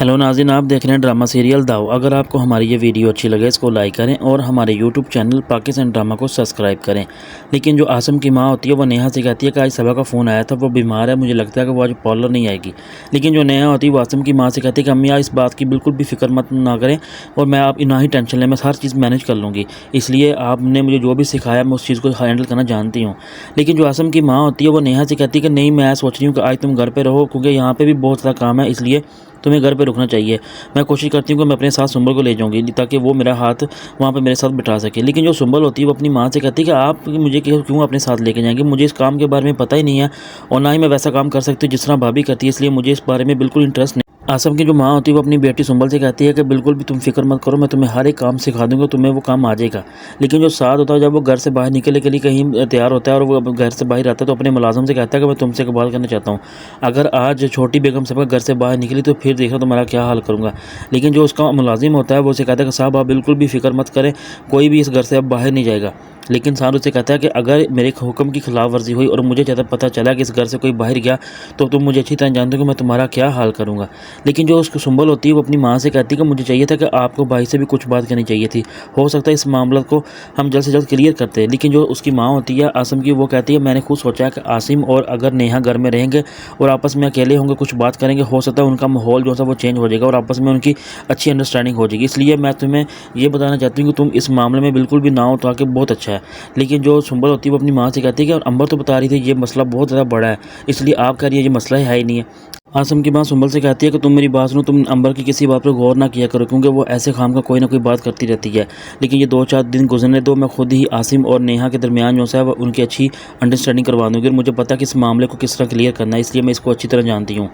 Hello नाज़रीन, आप देख रहे हैं ड्रामा सीरियल दाव। अगर आपको हमारी ये वीडियो अच्छी लगे इसको लाइक करें और हमारे यूट्यूब चैनल पाकिस्तान ड्रामा को सब्सक्राइब करें। लेकिन जो आसम की माँ होती है वो नेहा से कहती है कि आज सबा का फ़ोन आया था, वो बीमार है, मुझे लगता है कि वो आज पार्लर नहीं आएगी। लेकिन जो नेहा होती है वो आसम की माँ से कहती है कि अम्मी आप इस बात की बिल्कुल भी फिक्र मत ना करें और मैं आप ना ही टेंशन लें, मैं हर चीज़ मैनेज कर लूँगी। इसलिए आपने मुझे जो भी सिखाया मैं उस चीज़ को हैंडल करना जानती हूँ। लेकिन जो आसम की माँ होती है वो नेहा से कहती है कि नहीं, मैं सोच रही हूँ कि आज तुम घर पर रहो क्योंकि यहाँ पर भी बहुत सारा काम है, इसलिए तुम्हें घर पे रुकना चाहिए। मैं कोशिश करती हूँ कि मैं अपने साथ सुंबल को ले जाऊँगी ताकि वो मेरा हाथ वहाँ पे मेरे साथ बिठा सके। लेकिन जो सुंबल होती है वो अपनी माँ से कहती है कि आप मुझे क्यों अपने साथ लेके जाएंगे, मुझे इस काम के बारे में पता ही नहीं है और ना ही मैं वैसा काम कर सकती हूँ जिस तरह भाभी करती है, इसलिए मुझे इस बारे में बिल्कुल इंटरेस्ट नहीं। आसम की जो माँ होती है वो अपनी बेटी सुंबल से कहती है कि बिल्कुल भी तुम फिक्र मत करो, मैं तुम्हें हर एक काम सिखा दूंगा, तुम्हें वो काम आ जाएगा। लेकिन जो साथ होता है जब वो घर से बाहर निकलने के लिए कहीं तैयार होता है और वो घर से बाहर आता है तो अपने मुलाजिम से कहता है कि मैं तुमसे एक बात करना चाहता हूँ, अगर आज छोटी बेगम साहब घर से बाहर निकली तो फिर देखना तुम्हारा क्या हाल करूँगा। लेकिन जो उसका मुलाजिम होता है वो उसे कहता है कि साहब आप बिल्कुल भी फिक्र मत करें, कोई भी इस घर से अब बाहर नहीं जाएगा। लेकिन सार उसे कहता है कि अगर मेरे हुक्म की खिलाफ वर्जी हुई और मुझे ज़्यादा पता चला कि इस घर से कोई बाहर गया तो तुम मुझे अच्छी तरह जानते हो कि मैं तुम्हारा क्या हाल करूँगा। लेकिन जो उसको सुंबल होती है वो अपनी माँ से कहती है कि मुझे चाहिए था कि आपको भाई से भी कुछ बात करनी चाहिए थी, हो सकता है इस मामले को हम जल्द से जल्द क्लियर करते हैं। लेकिन जो उसकी माँ होती है आसिम की, वो कहती है मैंने खुद सोचा है कि आसिम और अगर नेहा घर में रहेंगे और आपस में अकेले होंगे, कुछ बात करेंगे, हो सकता है उनका माहौल जो सा वो चेंज हो जाएगा और आपस में उनकी अच्छी अंडरस्टैंडिंग हो जाएगी। इसलिए मैं तुम्हें ये बताना चाहती हूँ कि तुम इस मामले में बिल्कुल भी ना हो तो आके बहुत अच्छा है। लेकिन जो सुंबल होती है वो अपनी माँ से कहती है कि अंबर तो बता रही थी ये मसला बहुत ज़्यादा बड़ा है, इसलिए आप कह रही है ये मसला है ही नहीं है। आसम की माँ सुंबल से कहती है कि तुम मेरी बात सुनो, तुम अंबर की किसी बात पर गौर ना किया करो क्योंकि वो ऐसे खाम का कोई ना कोई बात करती रहती है। लेकिन ये 2-4 दिन गुजरने दो, मैं खुद ही आसिम और नेहा के दरमियान जो है उनकी अच्छी अंडरस्टैंडिंग करवा दूँगी और मुझे पता है कि इस मामले को किस तरह क्लियर करना है, इसलिए मैं इसको अच्छी तरह जानती हूँ।